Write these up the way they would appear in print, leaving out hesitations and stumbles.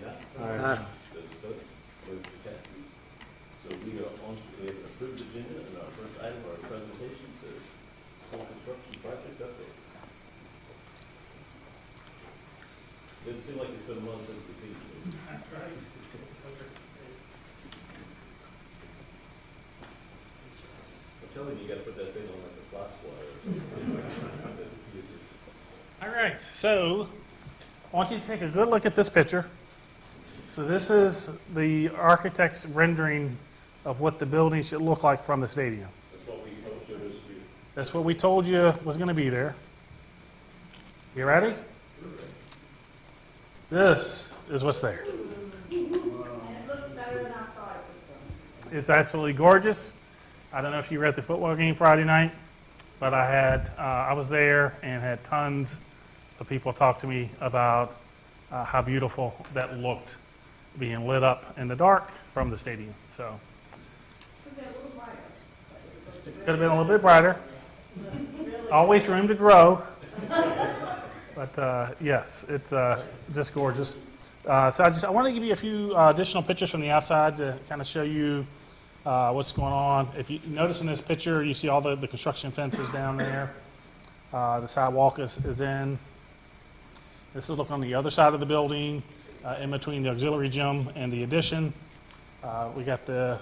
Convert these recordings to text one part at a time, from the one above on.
Aye. Those opposed, motion passes. So we are on to the approved agenda, and our first item of our presentation says school construction project update. Doesn't seem like it's been a month since we've seen you. That's right. I'm telling you, you gotta put that thing on like a fly swatter or something. All right, so I want you to take a good look at this picture. So this is the architect's rendering of what the building should look like from the stadium. That's what we told you this year. That's what we told you was going to be there. You ready? This is what's there. And it looks better than I thought it was going to. It's absolutely gorgeous. I don't know if you were at the football game Friday night, but I was there and had tons of people talk to me about how beautiful that looked being lit up in the dark from the stadium. So Could be a little brighter. could have been a little bit brighter. Always room to grow. But yes, it's just gorgeous. So I want to give you a few additional pictures from the outside to kind of show you what's going on. If you notice in this picture, you see all the construction fences down there. The sidewalk is in. This is looking on the other side of the building, in between the auxiliary gym and the addition. We got the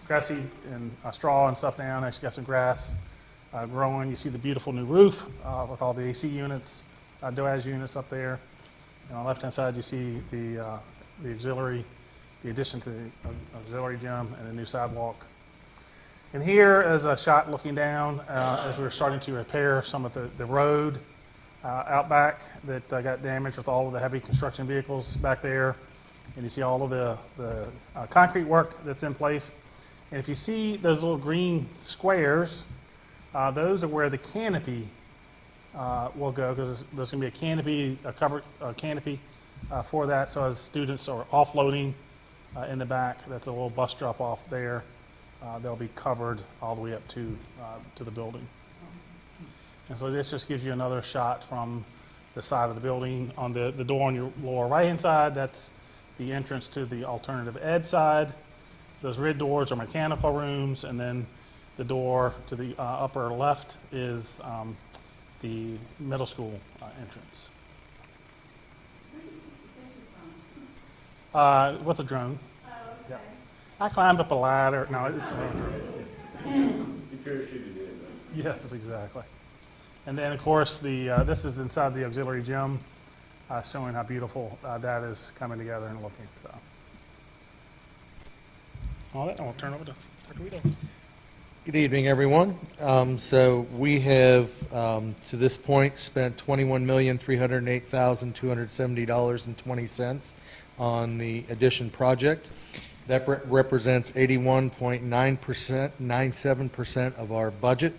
grassy and straw and stuff down. Actually got some grass growing. You see the beautiful new roof with all the AC units, DOAS units up there. And on the left-hand side, you see the auxiliary, the addition to the auxiliary gym and a new sidewalk. And here is a shot looking down as we were starting to repair some of the road out back that got damaged with all of the heavy construction vehicles back there. And you see all of the concrete work that's in place. And if you see those little green squares, those are where the canopy will go, because there's going to be a canopy, a covered canopy for that. So as students are offloading in the back, that's a little bus drop off there. They'll be covered all the way up to the building. And so this just gives you another shot from the side of the building. On the door on your lower right-hand side, that's the entrance to the alternative ed side. Those red doors are mechanical rooms, and then the door to the upper left is the middle school entrance. With a drone. Oh, okay. Yeah. I climbed up a ladder. No, it's no drone. You parachuted in, right? Yes, exactly. And then, of course, this is inside the auxiliary gym, showing how beautiful that is coming together and looking. So, all that, I'll turn over to Dr. Guido. Good evening, everyone. So we have, to this point, spent $21,308,270.20 on the addition project. That represents 81.97% of our budget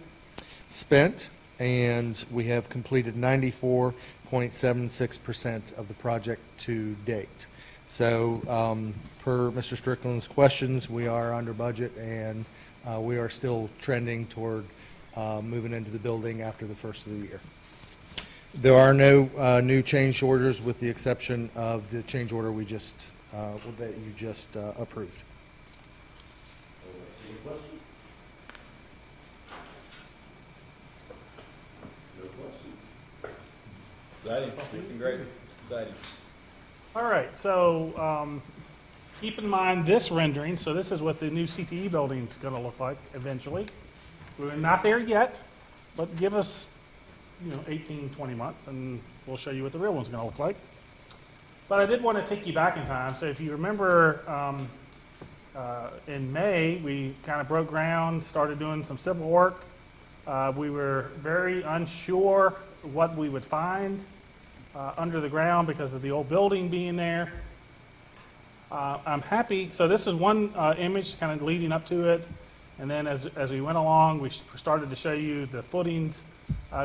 spent, and we have completed 94.76% of the project to date. So, per Mr. Strickland's questions, we are under budget, and we are still trending toward moving into the building after the first of the year. There are no new change orders, with the exception of the change order we just that you just approved. Any questions? No questions. Exciting, looking great, exciting. All right, so keep in mind this rendering. So this is what the new CTE building is going to look like eventually. We're not there yet, but give us 18, 20 months, and we'll show you what the real one's going to look like. But I did want to take you back in time. So if you remember, in May, we kind of broke ground, started doing some civil work. We were very unsure what we would find under the ground because of the old building being there. I'm happy. So this is one image kind of leading up to it. And then as we went along, we started to show you the footings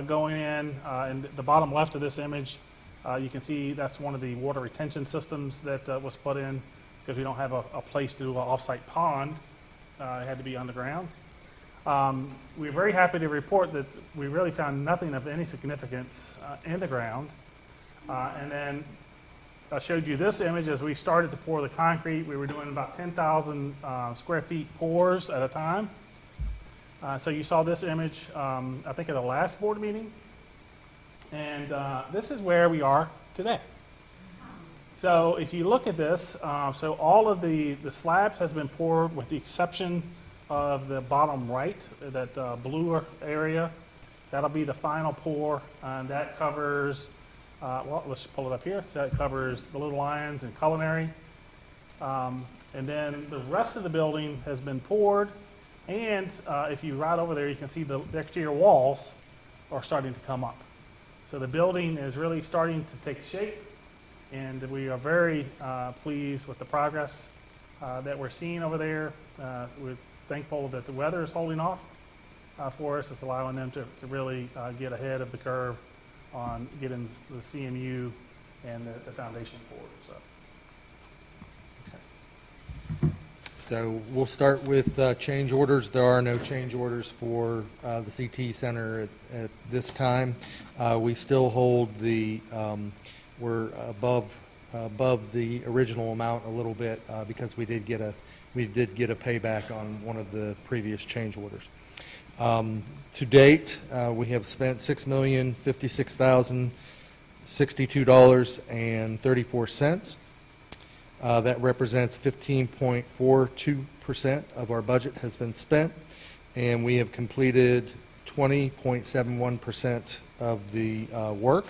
going in. And the bottom left of this image, you can see that's one of the water retention systems that was put in, because we don't have a place to do an off-site pond. It had to be underground. We're very happy to report that we really found nothing of any significance in the ground. And then I showed you this image as we started to pour the concrete. We were doing about 10,000 square feet pours at a time. So you saw this image, I think at the last board meeting. And this is where we are today. So if you look at this, so all of the slabs has been poured with the exception of the bottom right, that bluer area. That'll be the final pour, and that covers, well, let's pull it up here. So that covers the Little Lions and Culinary. And then the rest of the building has been poured. And if you ride over there, you can see the exterior walls are starting to come up. So the building is really starting to take shape, and we are very pleased with the progress that we're seeing over there. We're thankful that the weather is holding off for us. It's allowing them to really get ahead of the curve on getting the CMU and the foundation poured. So we'll start with change orders. There are no change orders for the CT Center at this time. We still hold the, we're above the original amount a little bit because we did get a payback on one of the previous change orders. To date, we have spent $6,056,062.34. That represents 15.42% of our budget has been spent, and we have completed 20.71% of the work.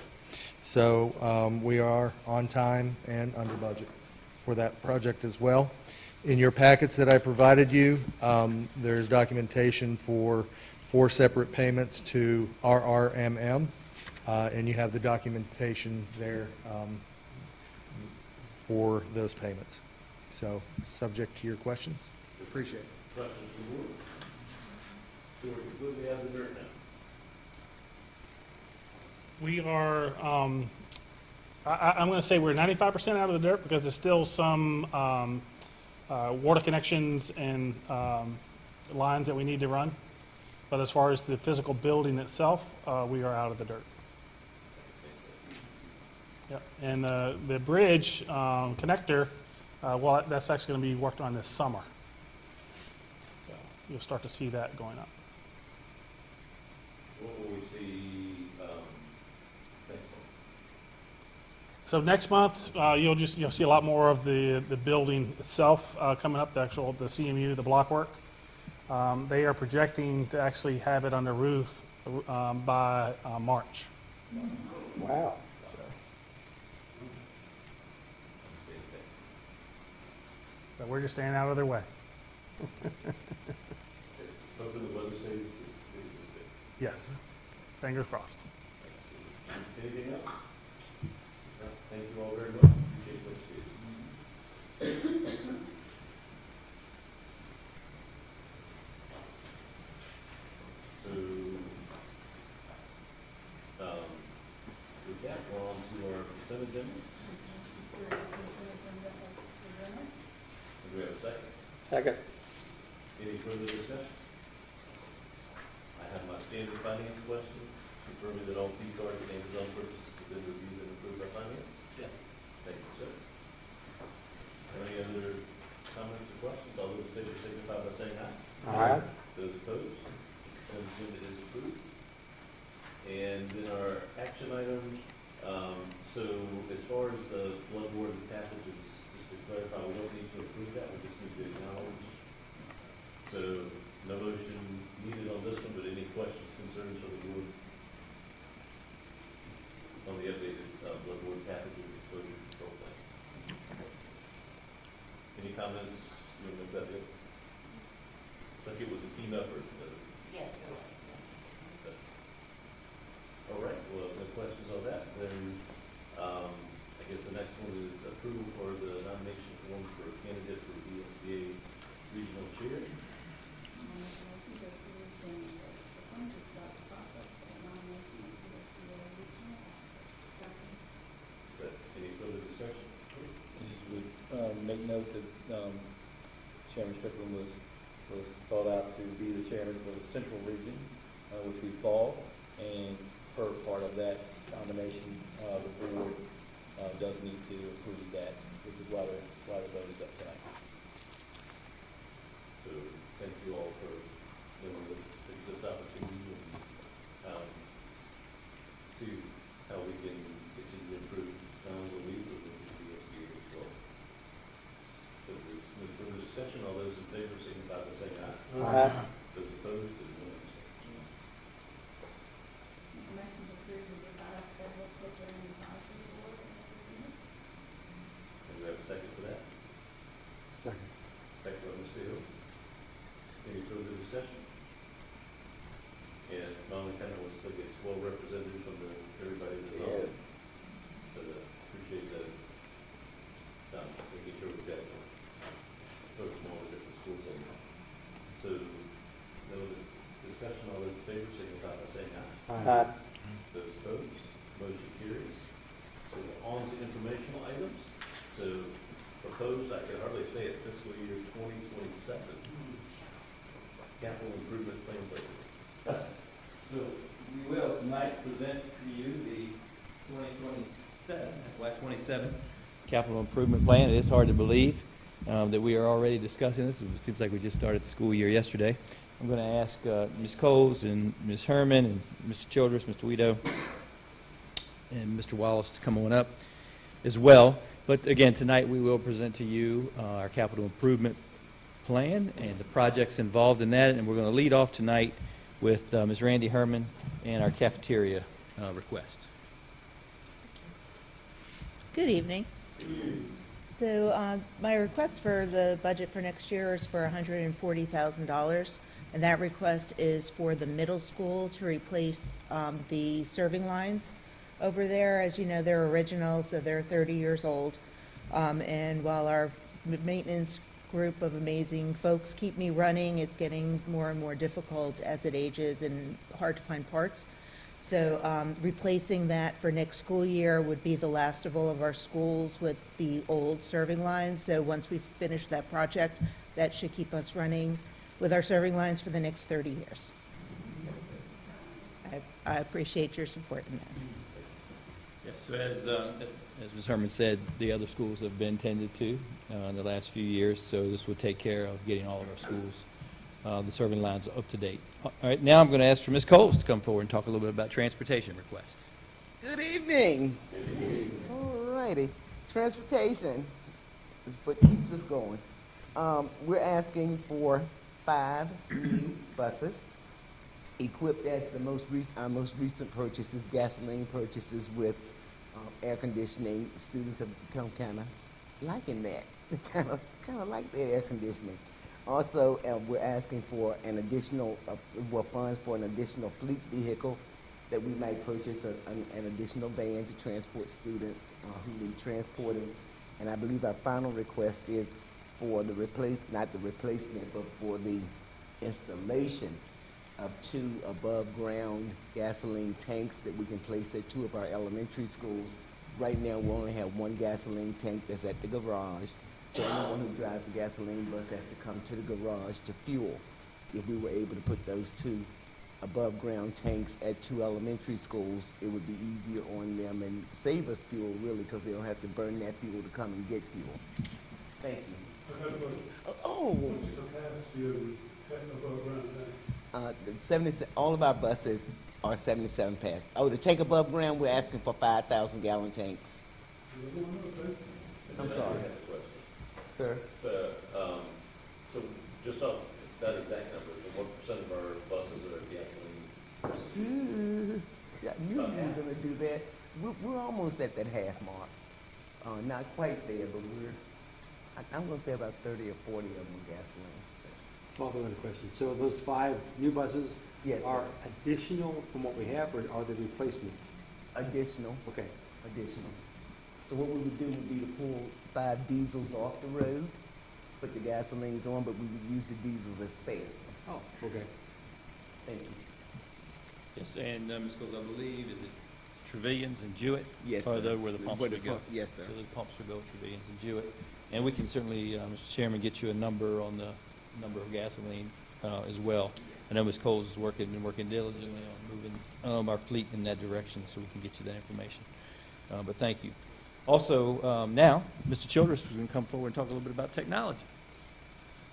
So we are on time and under budget for that project as well. In your packets that I provided you, there's documentation for 4 separate payments to RRMM, and you have the documentation there for those payments. So, subject to your questions. Appreciate it. Questions from the board? So we're completely out of the dirt now. We are, I'm going to say we're 95% out of the dirt because there's still some water connections and lines that we need to run. But as far as the physical building itself, we are out of the dirt. Yep. And the bridge connector, well, that's actually going to be worked on this summer. So you'll start to see that going up. What will we see next month? So next month, you'll see a lot more of the building itself coming up, the CMU, the block work. They are projecting to actually have it on the roof by March. Wow. So, so we're just staying out of their way. Hoping the weather stays as good. Yes. Fingers crossed. Anything else? No, thank you all very much. Appreciate what you do. So, with that, we're on to our consent agenda. Do we have a second? Second. Any further discussion? I have my standard finance question, confirming that all P cards and Amazon purchases have been reviewed and approved by finance? Yes. Thank you, sir. Any other comments or questions? All those in favor signify by saying aye. Aye. Those opposed? Consent agenda is approved. And then our action items, so as far as the bloodborne pathogens, just to clarify, we don't need to approve that, we just need to acknowledge. So no motion needed on this one, but any questions, concerns from the board on the updated bloodborne pathogen exposure control plan? Any comments? You want to make that deal? It's like it was a team effort. Yes, it was, yes. So, all right, well, if no questions on that, then I guess the next one is approval for the nomination form for a candidate for the VSBA regional chair. Is that any further discussion? I just would make note that Chairman Strickland was sought out to be the chairman for the central region, which we fall, and per part of that nomination, the board does need to approve that, which is why the vote is up tonight. So thank you all for, this opportunity and, see how we can continue to improve not only Louisa, but the VSBA as well. So there's no further discussion. All those in favor signify by saying aye. Aye. Those opposed, there's no abstention. Motion to approve the revised federal program advisory board. And we have a second for that? Second. Second by Mr. Hill. Any further discussion? And Molly kind of wants to get well represented from everybody that's on. So appreciate that. Making sure we've got folks from all the different schools in there. So, no discussion, all those in favor, signify by saying aye. Aye. Those opposed, motion carries. So we're on to informational items. So proposed, I can hardly say it, fiscal year 2027. Capital improvement plan budget. So we will tonight present to you the 2027, FY27 capital improvement plan. It is hard to believe that we are already discussing this. It seems like we just started the school year yesterday. I'm going to ask Ms. Coles and Ms. Herman and Mr. Childress, Mr. Weedo, and Mr. Wallace to come on up as well. But again, tonight we will present to you our capital improvement plan and the projects involved in that. And we're going to lead off tonight with Ms. Randy Herman and our cafeteria request. Good evening. So my request for the budget for next year is for $140,000, and that request is for the middle school to replace the serving lines over there. As you know, they're original, so they're 30 years old. And while our maintenance group of amazing folks keep me running, it's getting more and more difficult as it ages and hard to find parts. So replacing that for next school year would be the last of all of our schools with the old serving lines. So once we finish that project, that should keep us running with our serving lines for the next 30 years. I appreciate your support in that. Yes, so as Ms. Herman said, the other schools have been tended to in the last few years, so this will take care of getting all of our schools, the serving lines up to date. All right, now I'm going to ask for Ms. Coles to come forward and talk a little bit about transportation request. Good evening. All righty. Transportation is what keeps us going. We're asking for 5 new buses, equipped as our most recent purchases, gasoline purchases with air conditioning. Students have become kind of liking that. They kind of like their air conditioning. Also, we're asking for an additional, funds for an additional fleet vehicle that we might purchase, an additional van to transport students who need transporting. And I believe our final request is for the not the replacement, but for the installation of 2 above-ground gasoline tanks that we can place at 2 of our elementary schools. Right now, we only have 1 gasoline tank that's at the garage. So anyone who drives a gasoline bus has to come to the garage to fuel. If we were able to put those 2 above-ground tanks at 2 elementary schools, it would be easier on them and save us fuel, really, because they don't have to burn that fuel to come and get fuel. Thank you. All of our buses are 77 pass. Oh, the tank above ground, we're asking for 5,000 gallon tanks. I'm sorry. Sir? So just off that exact number, what % of our buses are gasoline? I knew you were going to do that. We're almost at that half mark. Not quite there, but I'm going to say about 30 or 40 of them are gasoline. Follow on the question. So those 5 new buses Yes, are sir. additional from what we have, or are they replacement? Additional. Okay. Additional. So what we would do would be to pull 5 diesels off the road, put the gasolines on, but we would use the diesels as spare. Oh, okay. Thank you. Yes, and Ms. Coles, I believe, is it Trevilians and Jewett? Yes, Or sir. where the pumps Where the would go? pump- yes, sir. So the pumps would go Trevilians and Jewett. And we can certainly, Mr. Chairman, get you a number on the number of gasoline as well. I know Ms. Coles is working diligently on moving our fleet in that direction, so we can get you that information. But thank you. Also, now, Mr. Childress is going to come forward and talk a little bit about technology.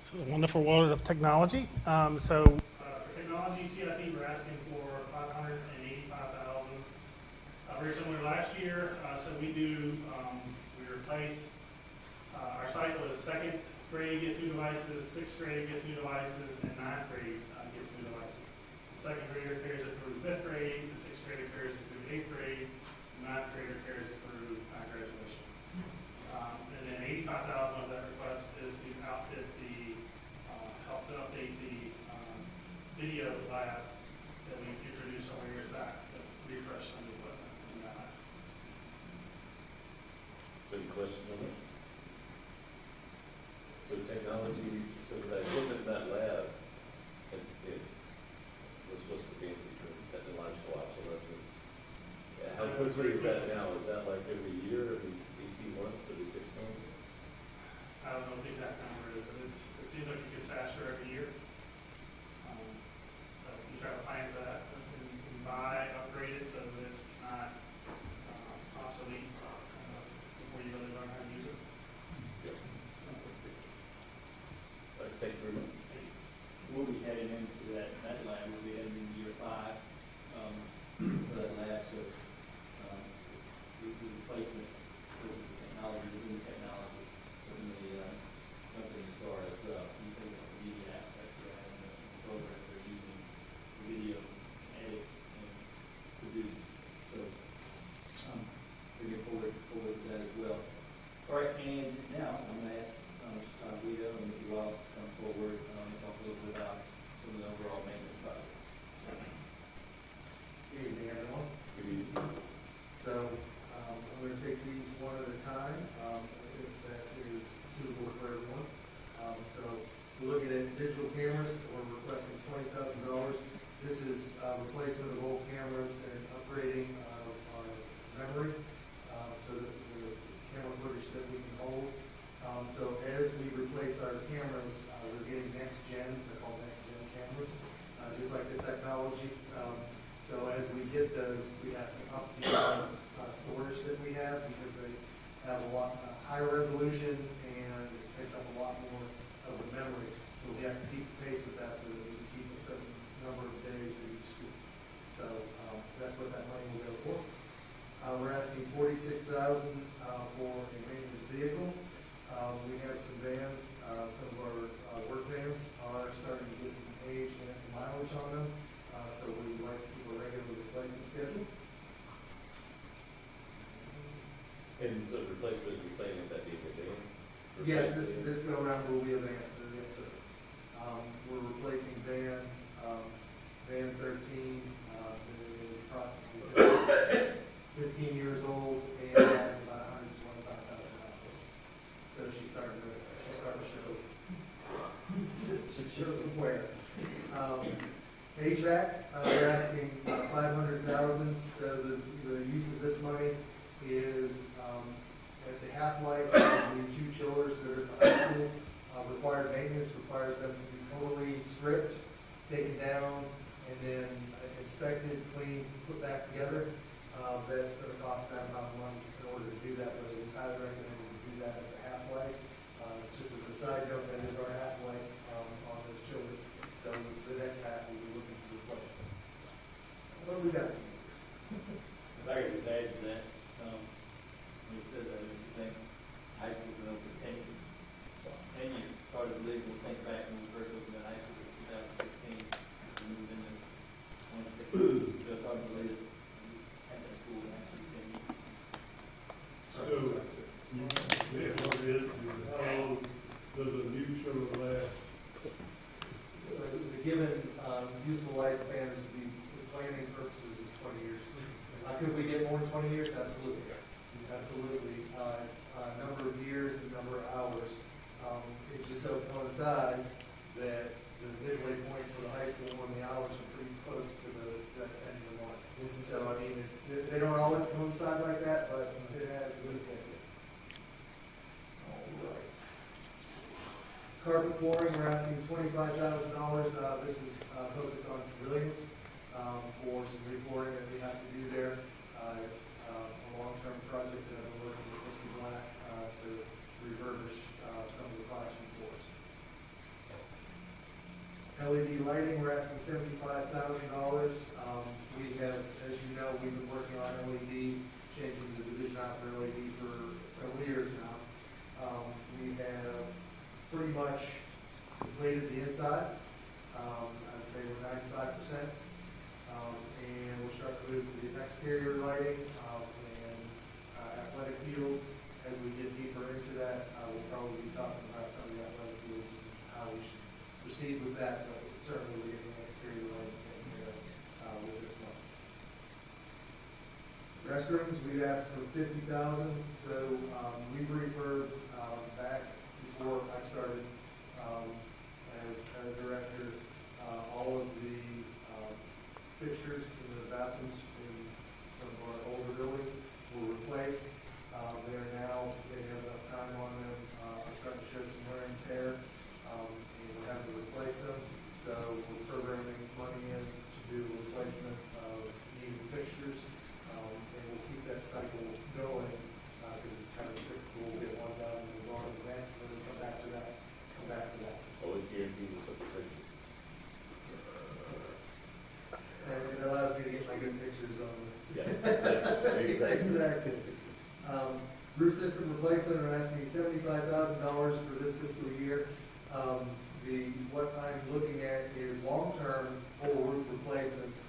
So the wonderful world of technology. For technology, CIP, we're asking for $585,000. Very similar to last year. We replace, our site was second grade gets new devices, sixth grade gets new devices, and ninth grade gets new devices. The second grader carries it through fifth grade, the sixth grader carries it through eighth grade, the ninth grader carries it through graduation. And then $85,000 of that request is to outfit help to update the video lab that we introduced several years back, that refreshed some of the equipment in that lab. So any questions on that? So technology, so that equipment in that lab, what's the fancy term, technological obsolescence? Yeah, how quickly is that now? Is that like every year, every 18 months, every 6 months? I don't know what the exact number is, but it seems like it gets faster every year. So we try to plan for that and buy, upgrade it so that it's not obsolete before you really learn how to use it. Yep. Thank you very much. We'll be heading into that lab, we'll be heading into year 5 for that lab, so the replacement of the technology, the new technology, certainly something as far as anything on the media aspect of that and the program they're using, video, edit, and produce. So looking forward to that as well. All right, and now I'm going to ask Mr. Guido and Mr. Wells to come forward and talk a little bit about some of the overall maintenance projects. Good evening, everyone. Good evening. So, I'm going to take these one at a time, if that is suitable for everyone. So, we're looking at digital cameras, we're requesting $20,000. This is replacement of old cameras and upgrading of our memory, so that the camera footage that we can hold. So as we replace our cameras, we're getting next gen, they're called next gen cameras, just like the technology. So as we get those, we have to up the storage that we have because they have a lot higher resolution and it takes up a lot more of the memory. So we have to keep pace with that so that we can keep a certain number of days in each school. So that's what that money will go for. We're asking $46,000 for a maintenance vehicle. We have some vans, some of our work vans are starting to get some age and some mileage on them, so we would like to keep a regular replacement schedule. And so replacement, you're planning on that being a van? Yes, this go around will be a van, so yes, sir. We're replacing van 13, that is approximately 15 years old and has about 125,000 miles. So she's starting to show some wear. HVAC, they're asking $500,000. So the use of this money is at the half-life of the 2 chillers that are at the high school. Required maintenance requires them to be totally stripped, taken down, and then inspected, cleaned, put back together. That's going to cost that amount of money in order to do that, but it's highly recommended to do that at the half-life. Just as a side note, that is our half-life on those chillers. So the next half we'll be looking to replace them. What do we got? If I could just add to that, we said that if you think high school's been open 10 years, started the league, we'll think back when we first opened the high school in 2016, we moved into 2016. So it's hard to believe it. At that school, actually, 10 years. So, how long does a new chiller last? The given useful lifespan is to be, for planning purposes, is 20 years. Could we get more than 20 years? Absolutely. Absolutely. It's a number of years and number of hours. It just so coincides that the midway point for the high school when the hours are pretty close to that 10-year mark. So, I mean, they don't always coincide like that, but it has in this case. All right. Carpet flooring, we're asking $25,000. This is focused on pavilions for some reflooring that we have to do there. It's a long-term project that I've been working with asking $75,000. We have, as you know, we've been working on LED, changing the division out for LED for several years now. We have pretty much completed the insides. I'd say we're 95%. And we're starting to move to the exterior lighting, and athletic fields. As we get deeper into that, we'll probably be talking about some of the athletic fields and how we should proceed with that, but certainly we're getting the exterior lighting taken care of, with this one. Restrooms, we've asked for $50,000, so, we refurbed, back before I started, as director, all of the, fixtures in the bathrooms in some of our older buildings were replaced. They're now, they have enough time on them, are starting to show some wear and tear, and we're having to replace them. So we're programming money in to do replacement of needed fixtures, and we'll keep that cycle going, because it's kind of cyclical. We'll get one done, and we'll go on to the next, and then come back to that, come back to that. Always guaranteed with such a picture. And it allows me to get my good pictures on the Yeah, exactly. exactly. Roof system replacement, we're asking $75,000 for this fiscal year. What I'm looking at is long-term full roof replacements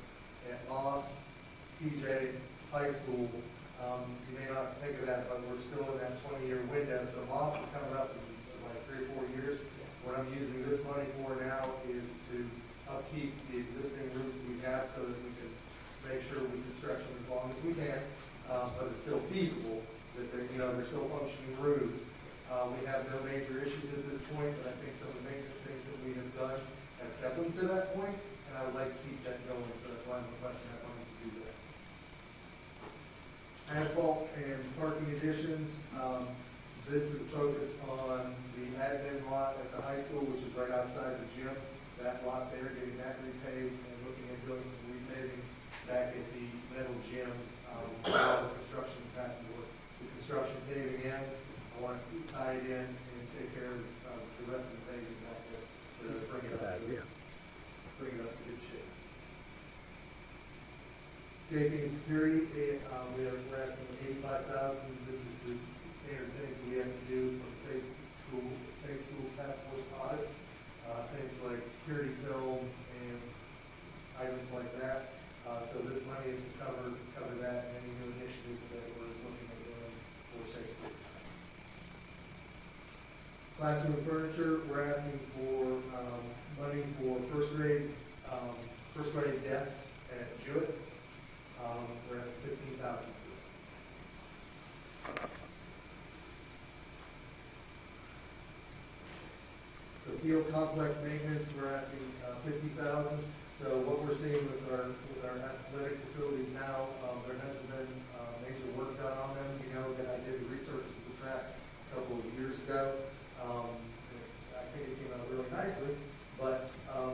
at Moss, TJ, High School. You may not think of that, but we're still in that 20-year window. So Moss is coming up in like 3 or 4 years. What I'm using this money for now is to upkeep the existing roofs we have so that we can make sure we can stretch them as long as we can, but it's still feasible that they're still functioning roofs. We have no major issues at this point, but I think some of the maintenance things that we have done have kept them to that point, and I would like to keep that going, so that's why I'm requesting that money to do that. Asphalt and parking additions, this is focused on the admin lot at the high school, which is right outside the gym. That lot there, getting that repaved and looking at doing some repaving back at the metal gym. While the construction's happening, the construction paving ends, I want to tie it in and take care of the rest of the paving back there to bring it up to good shape. Safety and security, we're asking $85,000. This is the standard things that we have to do for safe schools task force audits. Things like security film and items like that. So this money is to cover that and any new initiatives that we're looking at doing for safe schools. Classroom furniture, we're asking for money for first grade desks at Jewett. We're asking $15,000 for that. So field complex maintenance, we're asking $50,000. So what we're seeing with our athletic facilities now, there hasn't been major work done on them. You know that I did the resurface of the track a couple of years ago. I think it came out really nicely, but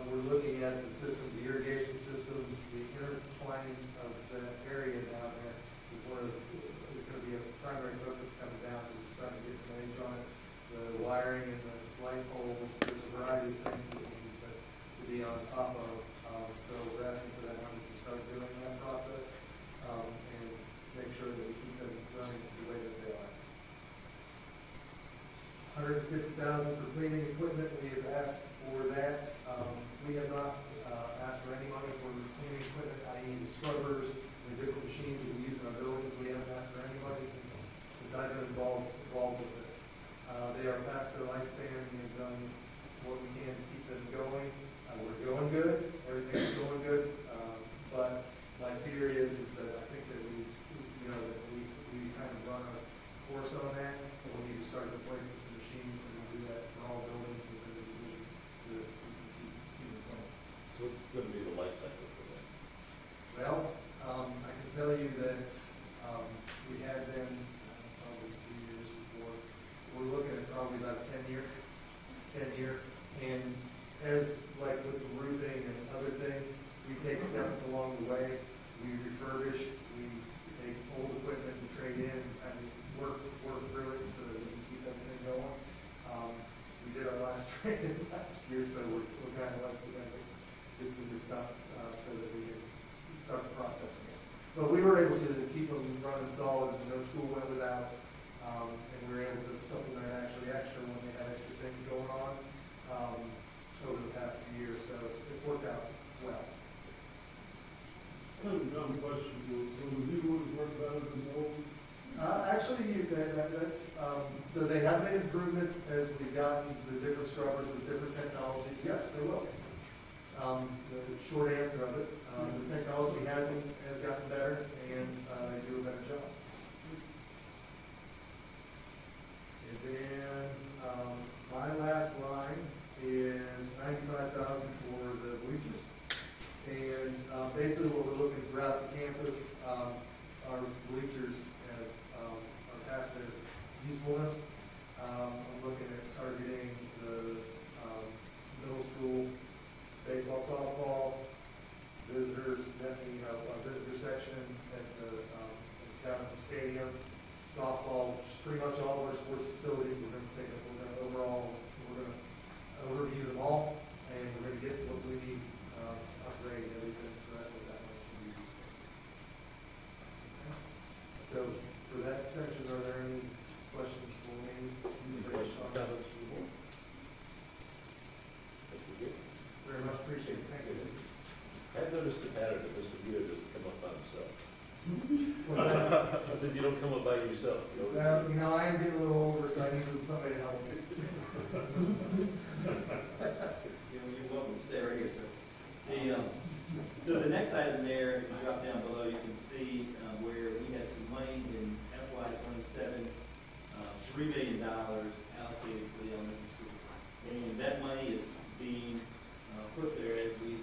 we're looking at the systems, the irrigation systems, the intertwinings of the area down there is going to be a primary focus coming down, because it's starting to get some age on it. The wiring and the light poles, there's a variety of things that we need to be on top of. So we're asking for that money to start doing that process, and make sure that we keep them running the way that they are. $150,000 for cleaning equipment, we have asked for that. We have not asked for any money for cleaning equipment, i.e. the scrubbers, the different machines that we use in our buildings. We haven't asked for any money since I've been involved with this. They are past their lifespan. We have done what we can to keep them going. We're going good. Everything's going good. But my fear is that I think that we kind of run a course on that. And we need to start replacing some machines, and we'll do that for all buildings within the division to keep it going. So what's going to be the life cycle for that? Well, I can tell you that we had been probably 2 years before. We're looking at probably about 10 year, and as like with the roofing and other things, we take steps along the way. We refurbish, we take old equipment and trade in, and work through it so that we can keep everything going. We did our last trade last year, so we're kind of like get some new stuff, so that we can start processing it. But we were able to keep them running solid, no school went without, and we were able to supplement actually extra when they had extra things going on, over the past few years, so it's worked out well. Kind of a dumb question, will the new ones work better than the old? Actually, that's, so they have made improvements as we've gotten the different scrubbers with different technologies. Yes, they will. The short answer of it, the technology has gotten better, and they do a better job. And then, my last line is $95,000 for the bleachers. And basically what we're looking throughout the campus, our bleachers are past their usefulness. I'm looking at targeting the middle school baseball, softball, visitors, definitely, our visitor section at the down at the stadium, softball, just pretty much all of our sports facilities. We're going to overview them all, and we're going to get what we need, upgrade everything. So that's what that one's going to be used for. Okay. So for that section, are there any questions for me? Very much appreciated. Thank you. I've noticed the pattern that Mr. Buda doesn't come up by himself. What's that? I said, you don't come up by yourself. I am getting a little older, so I need somebody to help me. You're welcome to stay right here, sir. So the next item there, if you drop down below, you can see where we had some money in FY '27, $3 million allocated for the elementary school. And that money is being put there as we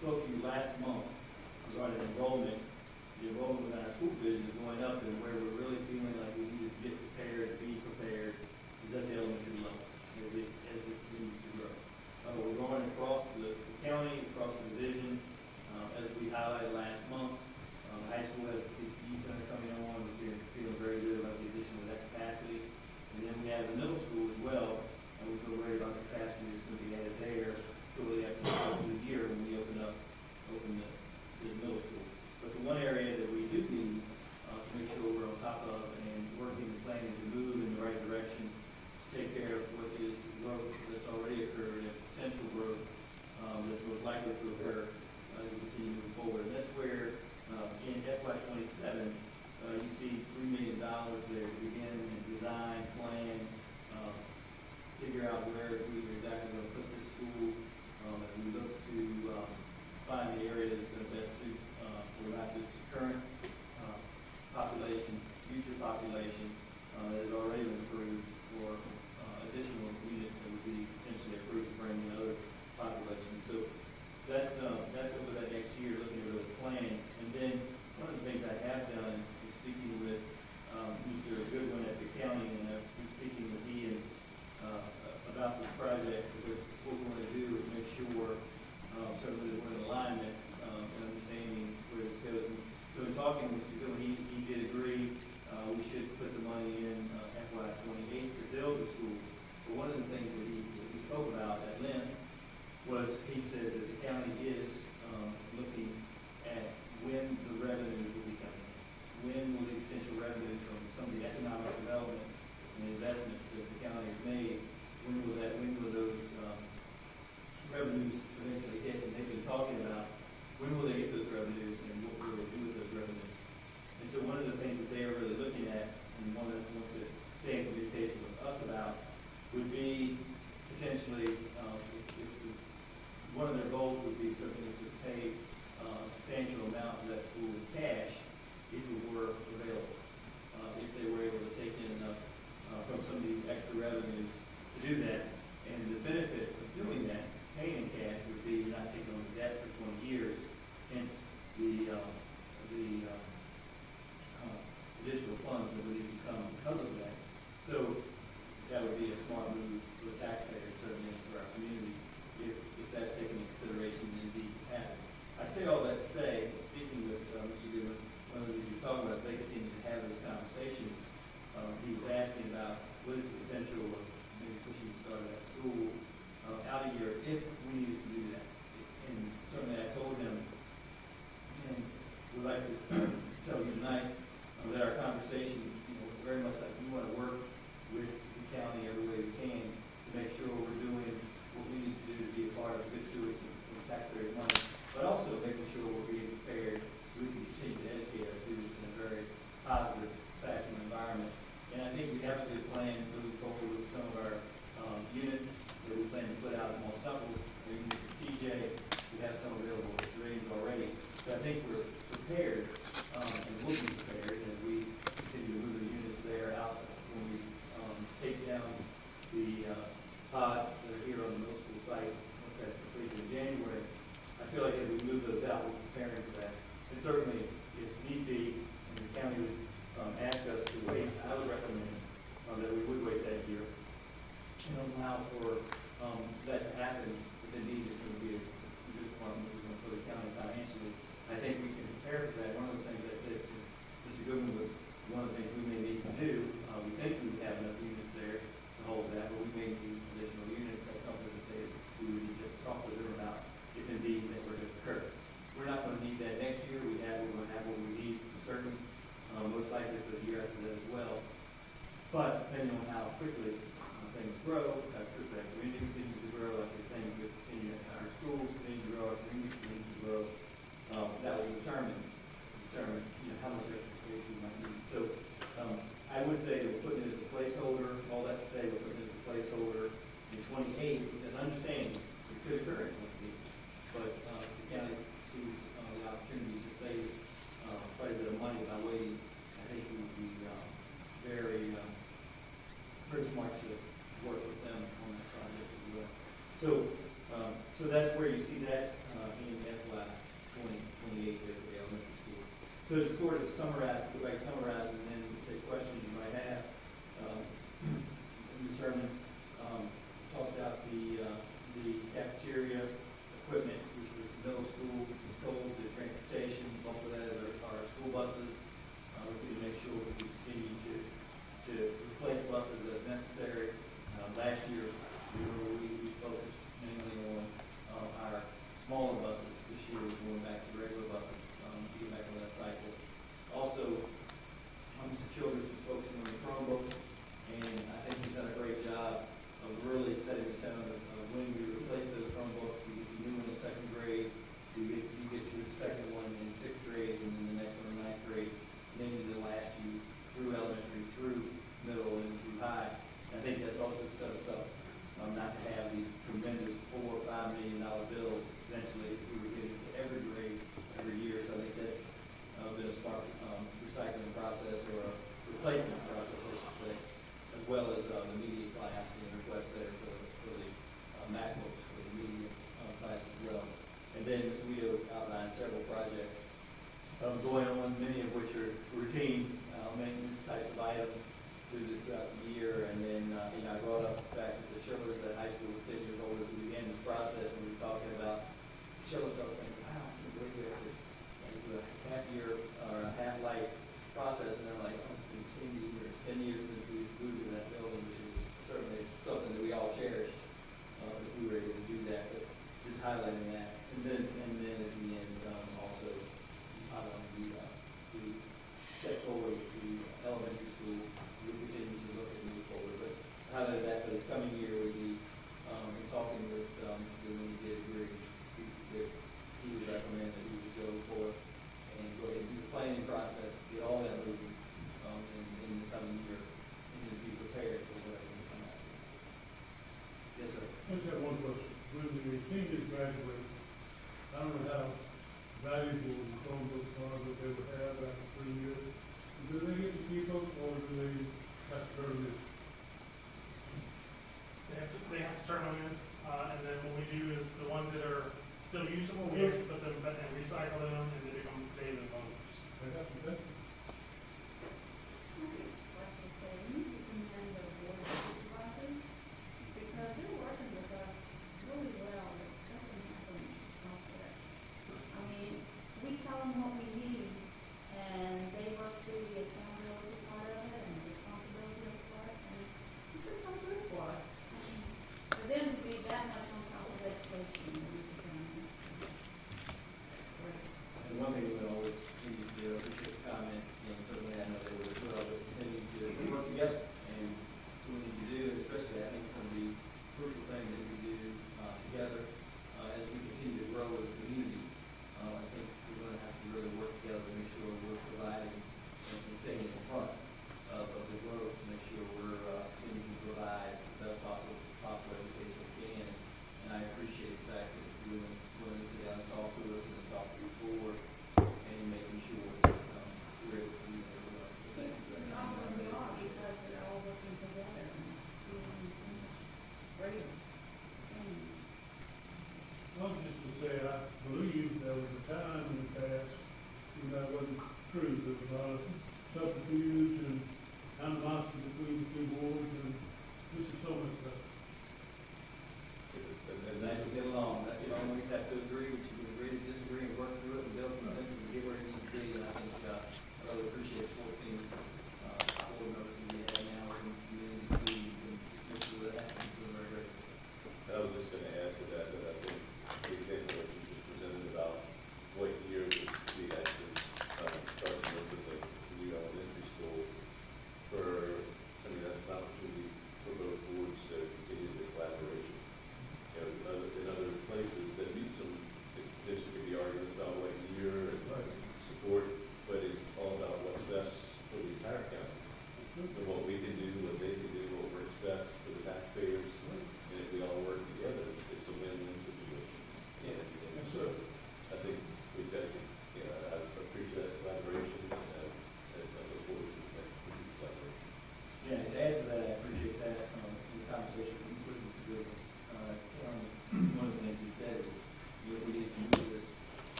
spoke to you last month regarding enrollment. The enrollment within our school division is going up, and where we're really feeling like we need to get prepared, be prepared, is at the elementary level as it continues to grow. We're going across the county, across the division, as we highlighted last month. High school has the CPE center coming on. We're feeling very good about the addition of that capacity. And then we have the middle school as well, and we feel great about the capacity that's going to be added there shortly after the first of the year when we open the middle school. But the one area that we do need to make sure we're on top of and working and planning to move in the right direction to take care of what is growth that's already occurred and potential growth that's most likely to occur as we continue to move forward. And that's where in FY '27 you see $3 million there to begin and design, plan, figure out where we're exactly going to put this school as we look to find the area that's going to best suit for not just current population, future population that has already been approved for additional units that would be potentially approved to bring in other populations. So that's over that next year, looking at really planning. And then one of the things I have done is speaking with Mr. Goodwin at the county, and I've been speaking with he and about this project, because what we want to do is make sure certainly that we're in alignment and understanding where this goes. And so in talking with Mr. Goodwin, he did agree we should put the money in FY '28 to build the school. But one of the things that he spoke about at length was he said that the county is looking at when the revenues will be coming in. When will the potential revenues from some of the economic development and investments that the county has made, when will those revenues eventually hit? And they've been talking about when will they get those revenues and what will they do with those revenues. And so one of the things that they are really looking at and want to stay in communication with us about would be potentially, one of their goals would be certainly to pay a substantial amount of that school in cash if it were available, if they were able to take in enough from some of these extra revenues to do that. And the benefit of doing that, paying in cash, would be you're not taking on the debt for 20 years, hence the additional funds that would even come because of that. So that would be a smart move for the taxpayers, certainly for our community, if that's taken into consideration and indeed happens. I say all that to say, speaking with Mr. Goodwin, one of the things you're talking about, if they continue to have those conversations, he was But depending on how quickly things grow, how quickly our community continues to grow, as things continue, our schools continue to grow, our community continues to grow, that will determine, how much extra space we might need. So, I would say that we're putting it as a placeholder, all that to say, we're putting it as a placeholder in 28, with an understanding it could occur in 28. But, the county sees, the opportunity to save, quite a bit of money by waiting. I think we would be, very smart to work with them on that project as well. So that's where you see that in FY 2028 at the elementary school. So to sort of summarize, go back, summarize, and then take questions you might have. Ms. Herman talked about the cafeteria equipment, which was the middle school, the schools, the transportation, both of that are school buses. We need to make sure that we continue to replace buses as necessary. Last year, we focused mainly on our smaller buses. This year, we're going back to regular buses to get back on that cycle. Also, Mr. Childress was focusing on the Chromebooks, and I think he's done a great job of really setting the tone of when you replace those Chromebooks, you get your new one in second grade, you get your second one in sixth grade, and then the next one in ninth grade, and then it'll last you through elementary, through middle, and through high. I think that's also set us up not to have these tremendous $4 or $5 million bills eventually if we were getting to every grade every year. So I think that's been a smart recycling process, or a replacement process, I should say, as well as the media class and the request there for the MacBooks for the media class as well. And then Mr. Guido outlined several projects going on, many of which are routine maintenance types of items throughout the year. And then I brought up the fact that the Sherwood that high school was 10 years old as we began this process, and we were talking about Sherwood. So I was thinking, wow, I can't believe we have to do a half year or a half life process, and they're like, oh, it's been 10 years, 10 years since we moved to that building, which is certainly something that we all cherish because we were able to do that. But just highlighting that, and then at the end also just highlighting the step forward to the elementary school. We continue to look and move forward, but highlight that for this coming year would be talking with when we did agree that he would recommend that we would go for and go ahead and do the planning process, get all that moving in the coming year, and then be prepared for whatever we come out with. Yes, sir. I just have one question. When the seniors graduate, I don't know how valuable the Chromebooks are that they would have after 3 years. Do they get to keep them, or do they have to turn this?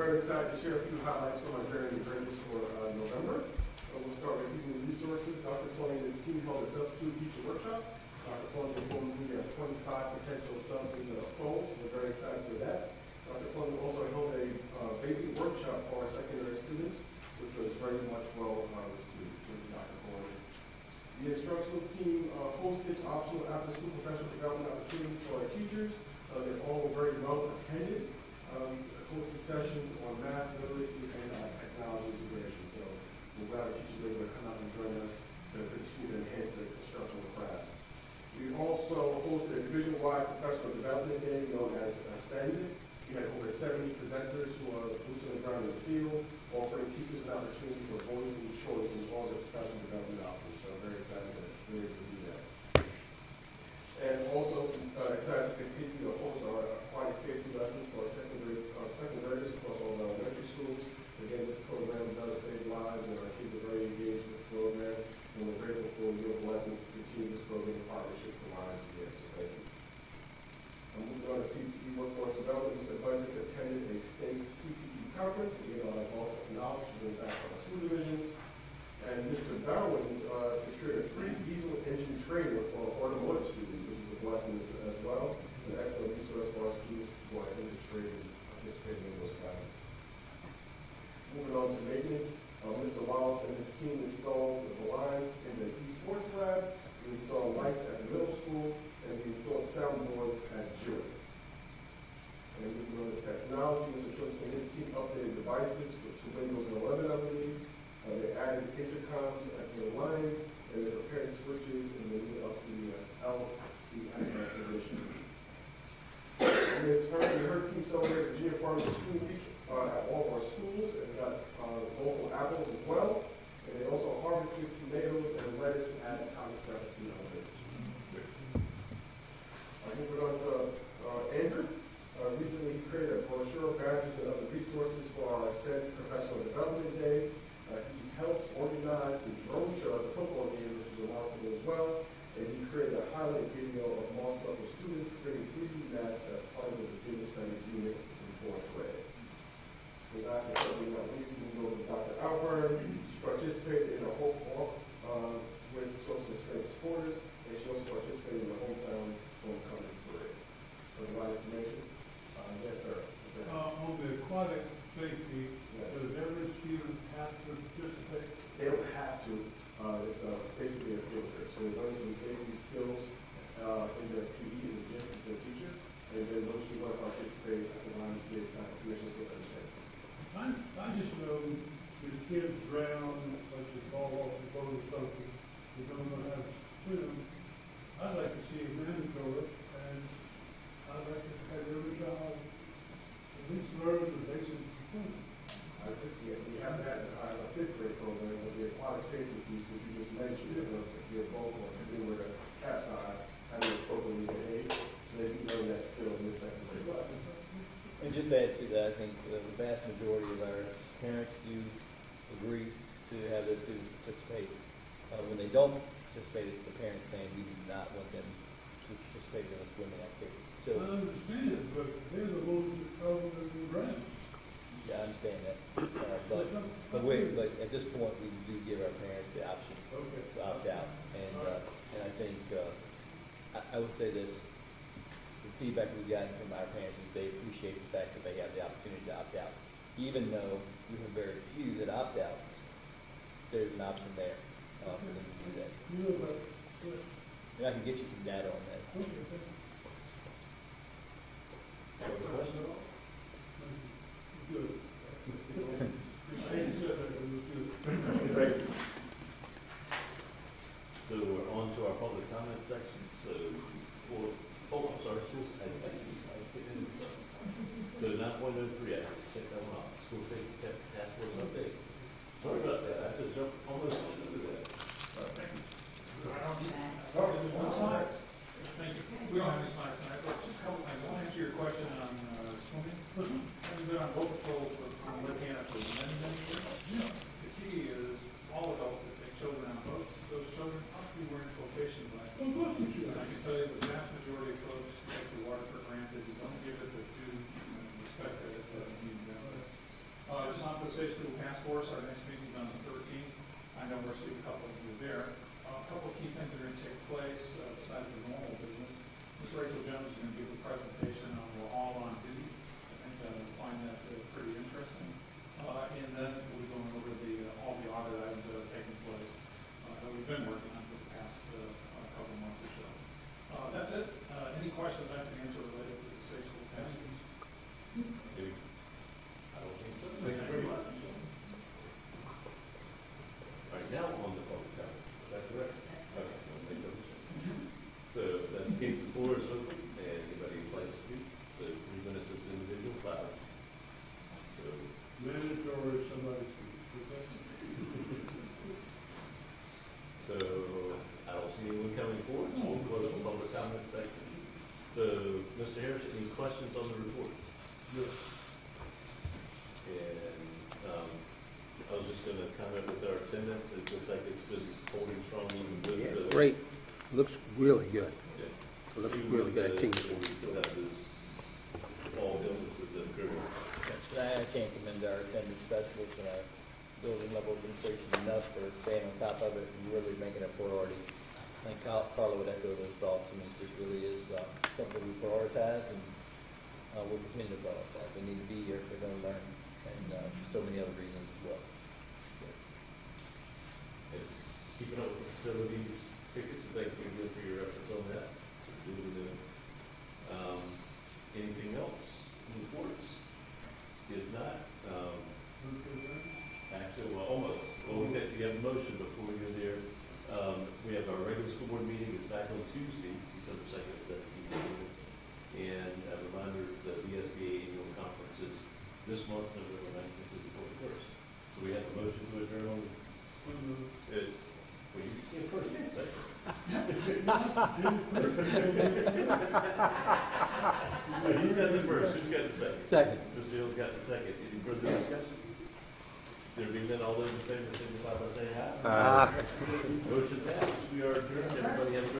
very excited to share a few highlights from our journey to greatness for November. We'll start with human resources. Dr. Tony and his team held a substitute teacher workshop. Dr. Tony informed me we have 25 potential subs in the fold. We're very excited for that. Dr. Tony also held a baby workshop for our secondary students, which was very much well received. Thank you, Dr. Tony. The instructional team hosted optional after-school professional development opportunities for our teachers. They all were very well attended. Hosted sessions on math, literacy, and technology integration. So we're glad our teachers were able to come out and join us to continue to enhance their instructional crafts. We also hosted a division-wide professional development day known as Ascend. We had over 70 presenters who are boots on the ground in the field, offering teachers an opportunity for voice and choice in all their professional development options. So I'm very excited to do that. And also excited to continue to host our aquatic safety lessons for our secondaries across all our elementary schools. Again, this program does save lives, and our kids are very engaged with the program. And we're grateful for your blessing to continue this program in partnership with YMCA. So thank you. I'm moving on to CTE Workforce Development. Mr. Budget attended a state CTE conference to get our knowledge to bring back our school divisions. And Mr. Bowens secured a free diesel engine trailer for automotive students, which is a blessing as well. It's an excellent resource for our students who are interested in participating in those classes. Moving on to maintenance, Mr. Wallace and his team installed the blinds in the esports lab. We installed lights at the middle school, and we installed soundboards at Jewett. And moving on to technology, Mr. Trips and his team updated devices to Windows 11, I believe. They added intercoms at the lines, and they prepared switches in the new LCMS edition. Ms. Frank and her team celebrated Virginia Farmers School Week at all of our schools, and got local apples as well. And they also harvested tomatoes and lettuce at Thomas Jefferson Elementary. Moving on to Andrew. Recently, he created a brochure, badges, and other resources for our Ascend Professional Development Day. He helped organize the drone show at the football game, which is remarkable as well. And he created a highlight video of Moss Level students creating 3D maps as part of the Virginia Studies unit in fourth grade. So last and certainly not least, we go to Dr. Alburn. She participated in a Hope Walk with social strength supporters, and she also participated in the hometown homecoming parade. There's a lot of information. Yes, sir. On the aquatic safety, Yes. does every student have to participate? They don't have to. It's basically a field trip. So they learn some safety skills in their PE in the gym with their teacher, and then those who want to participate at the YMCA sign permissions with them. I just know the kids drown, like the fall off the boat or something, they don't know how to swim. I'd like to see a mandatory, and I'd like to have every child at least learn the basic swimming. We have that as a fifth grade program, but the aquatic safety piece, which you just mentioned, if you're both or if you were to capsize, how to appropriately behave, so they can learn that skill in the second grade class. And just to add to that, I think the vast majority of our parents do agree to have their students participate. When they don't participate, it's the parents saying we do not want them to participate in a swimming activity. So, I understand it, but they're the ones that cover the ground. yeah, I understand that. But at this point, we do give our parents the option Okay. to opt out. And I think, I would say this, the feedback we've gotten from our parents is they appreciate the fact that they have the opportunity to opt out. Even though we have very few that opt out, there's an option there for them to do that. You know, but, And I can get you some data on that. okay, thank you. Good. Appreciate you said that, it was good. Thank you. So we're on to our public comment section. So I'm sorry, so 9.03, I just checked that one off. School safety task force update. Sorry about that. I have to jump almost into that. Thank you. We don't have any slides tonight, but just a couple things. I want to answer your question on swimming. I've been on boat patrol on Lake Anna for many, many years. The key is all adults that take children on boats, those children ought to be wearing flotation glasses. And I can tell you the vast majority of folks take the water for granted. You don't give it the due respect that it needs. the Safe School Task Force, our next meeting's on the 13th. I know we're seeing a couple of you there. A couple of key things are going to take place besides the normal business. Ms. Rachel Jones is going to give a presentation on We're All on Duty. I think you'll find that pretty interesting. And then we'll be going over all the audit items that are taking place that we've been working on for the past couple months or so. That's it. Any questions I can answer related to the Safe School Task Force? I don't think so. Thank you very much. All right, now on the public comment. Is that correct? Okay. I'll make those changes. So that's the case. The floor is open, and anybody who'd like to speak. So 3 minutes as an individual, 5. So Minute or somebody speak. So I don't see anyone coming forward, so we'll close the public comment section. So, Mr. Harris, any questions on the report? Yes. And I was just gonna comment with our attendance, it looks like it's been holding strong even with the. Great. Looks really good. Yeah. Looks Even really with good. the- We still have those fall illnesses that occur. I can't commend our attendance specialists and our building level administration enough for staying on top of it and really making it a priority. I think Carla would echo those thoughts. I mean, this really is something we prioritize and we'll continue to prioritize. They need to be here if they're going to learn, and for so many other reasons as well. And keeping up with the facilities tickets, thank you again for your efforts on that. Anything else? Reports? If not, actually, well, almost. Well, we have a motion before we go there. We have our regular school board meeting is back on Tuesday, December 2nd at 7 p.m. And a reminder, the VSBA annual conference is this month, November 19th to the 21st. So we have a motion to adjourn on. Well, you can first and second. He's got the first. Who's got the second? Second. Mr. Hill's got the second. Any further discussion? There being none, all those in favor signify by saying aye. Motion passed. We are adjourned. Everybody have a good